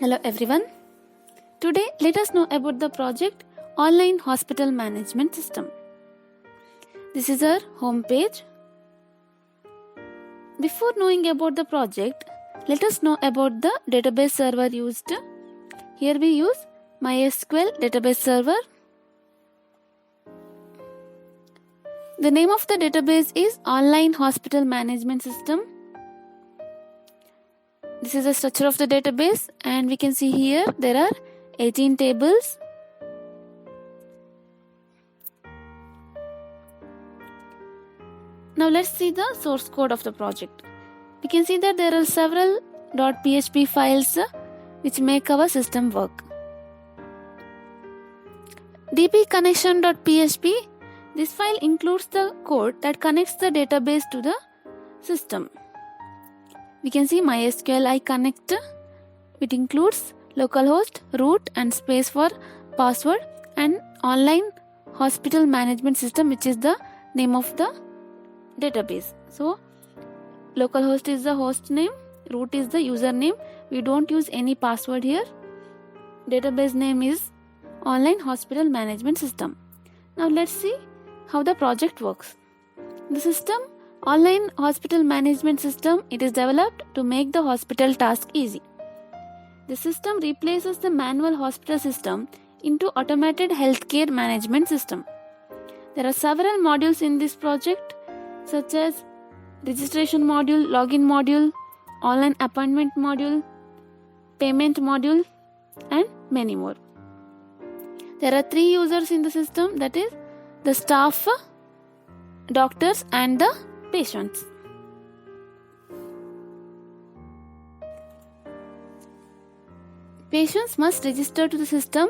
Hello everyone. Today let us know about the project Online Hospital Management System. This is our home page. Before knowing about the project, let us know about the database server used. Here we use MySQL database server. The name of the database is Online Hospital Management System. This is the structure of the database, and we can see here there are 18 tables. Now let's see the source code of the project. We can see that there are several .php files which make our system work. dbconnection.php, this file includes the code that connects the database to the system. We can see MySQL iConnect. It includes localhost, root and space for password, and Online Hospital Management System, which is the name of the database. So localhost is the host name, root is the username. We don't use any password here. Database name is Online Hospital Management System. Now let's see how the project works. The system Online Hospital Management System, it is developed to make the hospital task easy. The system replaces the manual hospital system into automated healthcare management system. There are several modules in this project, such as registration module, login module, online appointment module, payment module, and many more. There are 3 users in the system, that is the staff, doctors and the patients. Patients must register to the system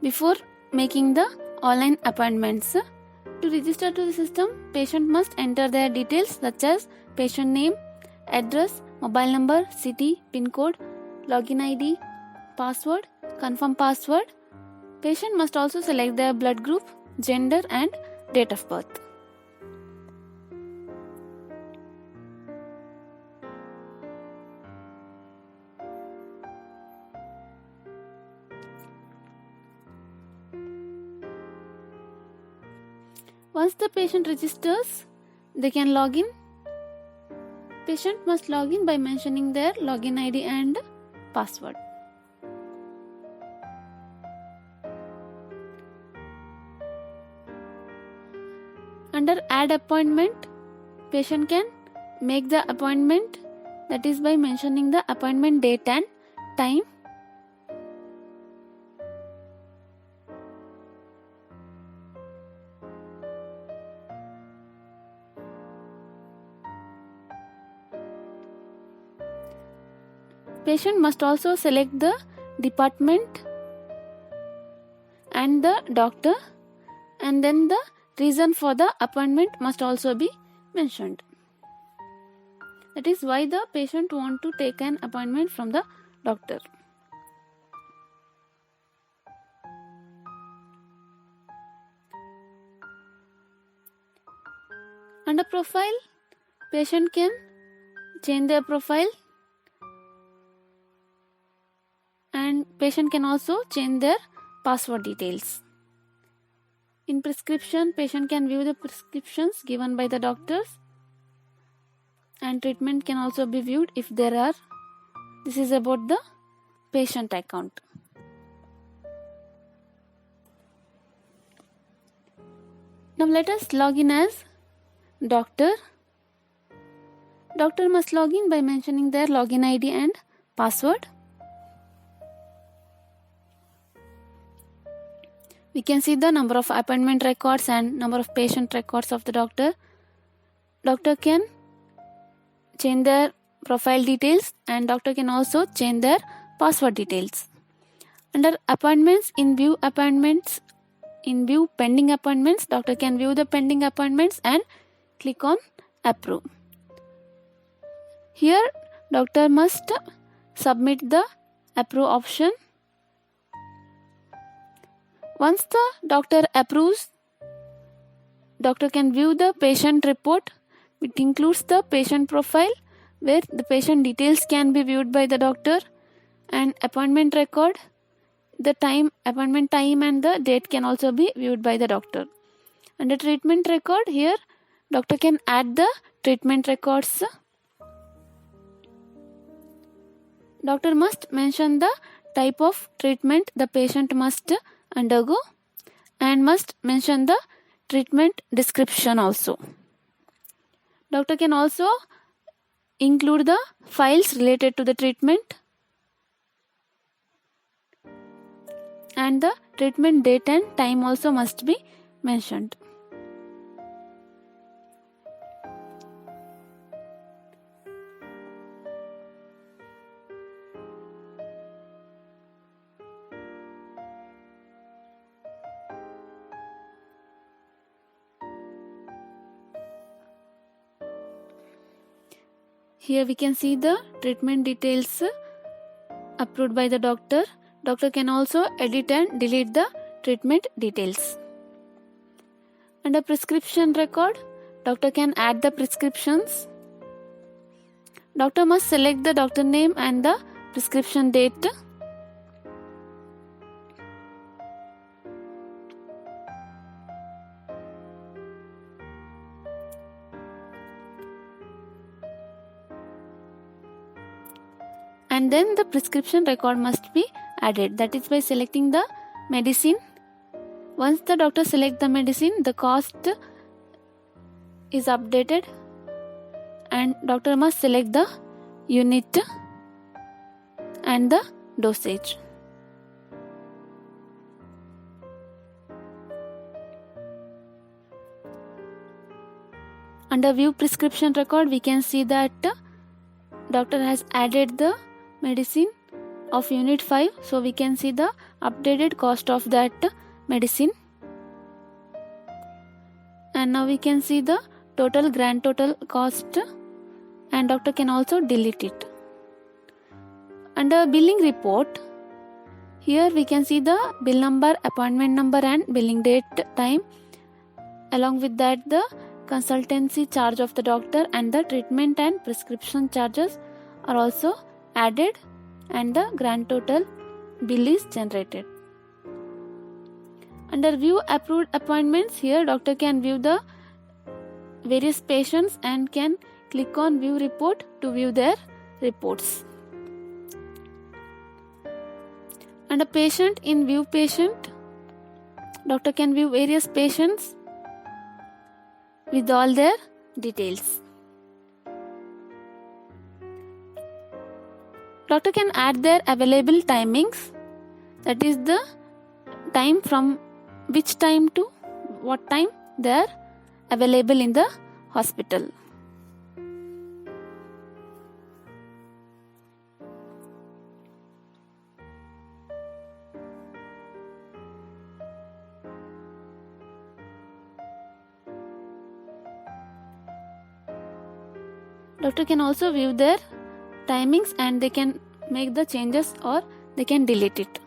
before making the online appointments. To register to the system, patient must enter their details such as patient name, address, mobile number, city, PIN code, login ID, password, confirm password. Patient must also select their blood group, gender and date of birth. Once the patient registers, they can log in. Patient must log in by mentioning their login ID and password. Under add appointment, patient can make the appointment, that is by mentioning the appointment date and time. Patient must also select the department and the doctor, and then the reason for the appointment must also be mentioned. That is why the patient want to take an appointment from the doctor. Under profile, patient can change their profile, and patient can also change their password details. In prescription, patient can view the prescriptions given by the doctors, and treatment can also be viewed if there are. This is about the patient account. Now let us log in as doctor. Doctor must log in by mentioning their login ID and password. We can see the number of appointment records and number of patient records of the doctor. Doctor can change their profile details, and doctor can also change their password details. Under appointments, in view pending appointments, doctor can view the pending appointments and click on approve. Here doctor must submit the approve option. Once the doctor approves, doctor can view the patient report. It includes the patient profile, where the patient details can be viewed by the doctor, And appointment record, the appointment time and the date can also be viewed by the doctor. Under treatment record, here doctor can add the treatment records. Doctor must mention the type of treatment the patient must undergo and must mention the treatment description also. Doctor can also include the files related to the treatment and the treatment date and time also must be mentioned. Here we can see the treatment details approved by the doctor. Doctor can also edit and delete the treatment details. Under prescription record, doctor can add the prescriptions. Doctor must select the doctor name and the prescription date. And then the prescription record must be added, that is by selecting the medicine. Once the doctor selects the medicine, the cost is updated and doctor must select the unit and the dosage. Under view prescription record, we can see that doctor has added the medicine of unit 5, so we can see the updated cost of that medicine. And now we can see the grand total cost, and doctor can also delete it. Under billing report, here we can see the bill number, appointment number and billing date, time. Along with that, the consultancy charge of the doctor and the treatment and prescription charges are also added, and the grand total bill is generated. Under view approved appointments, here doctor can view the various patients and can click on view report to view their reports. Under patient, in view patient, doctor can view various patients with all their details. Doctor can add their available timings, that is the time from which time to what time they are available in the hospital. Doctor can also view their timings and they can make the changes or they can delete it.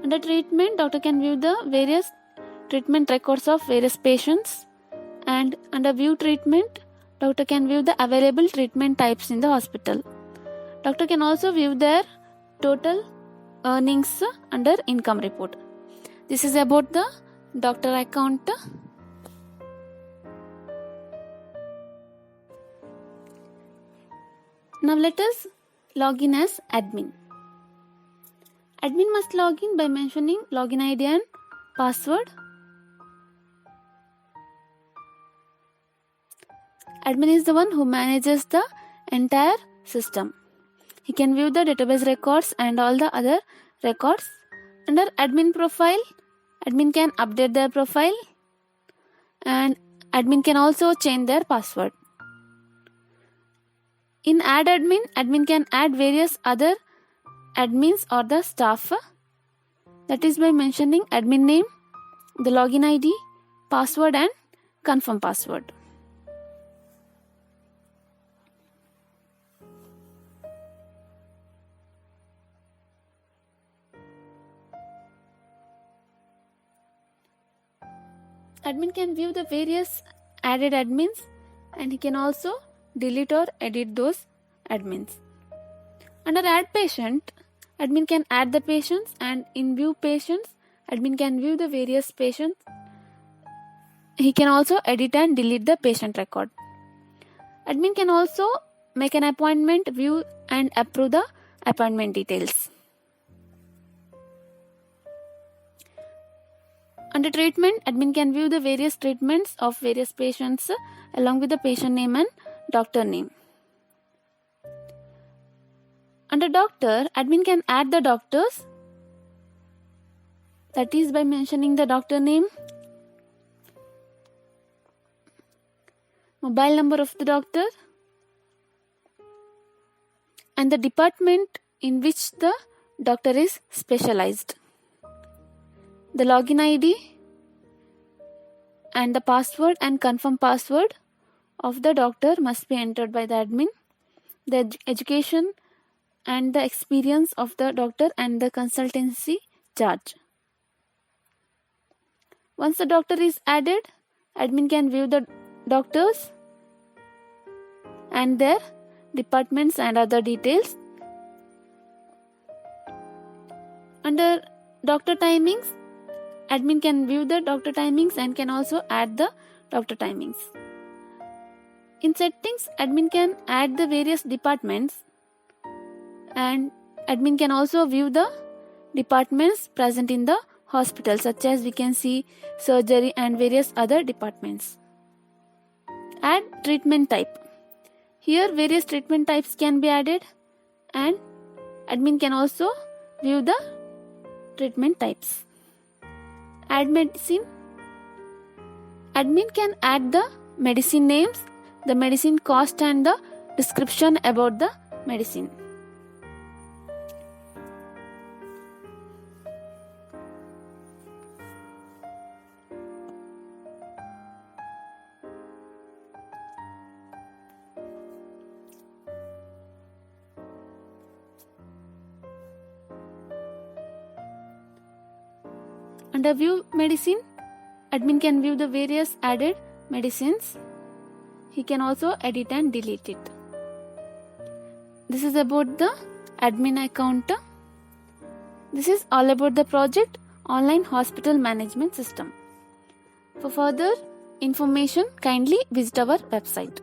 Under treatment, doctor can view the various treatment records of various patients, and under view treatment, doctor can view the available treatment types in the hospital. Doctor can also view their total earnings under income report. This is about the doctor account. Now let us log in as admin. Admin must log in by mentioning login ID and password. Admin is the one who manages the entire system. He can view the database records and all the other records. Under admin profile, admin can update their profile and admin can also change their password. In add admin, admin can add various other admins or the staff. That is by mentioning admin name, the login ID, password and confirm password. Admin can view the various added admins and he can also delete or edit those admins. Under add patient, Admin can add the patients, and in view patients, admin can view the various patients. He can also edit and delete the patient record. Admin can also make an appointment, view and approve the appointment details. Under treatment, admin can view the various treatments of various patients along with the patient name and doctor name. Under doctor, admin can add the doctors, that is by mentioning the doctor name, mobile number of the doctor, and the department in which the doctor is specialized. The login ID and the password and confirm password of the doctor must be entered by the admin. The education and the experience of the doctor and the consultancy charge. Once the doctor is added, admin can view the doctors and their departments and other details. Under doctor timings, admin can view the doctor timings and can also add the doctor timings. In settings, admin can add the various departments, and admin can also view the departments present in the hospital, such as we can see surgery and various other departments. Add treatment type. Here various treatment types can be added, and admin can also view the treatment types. Add medicine. Admin can add the medicine names, the medicine cost and the description about the medicine. Under view medicine, admin can view the various added medicines. He can also edit and delete it. This is about the admin account. This is all about the project Online Hospital Management System. For further information, kindly visit our website.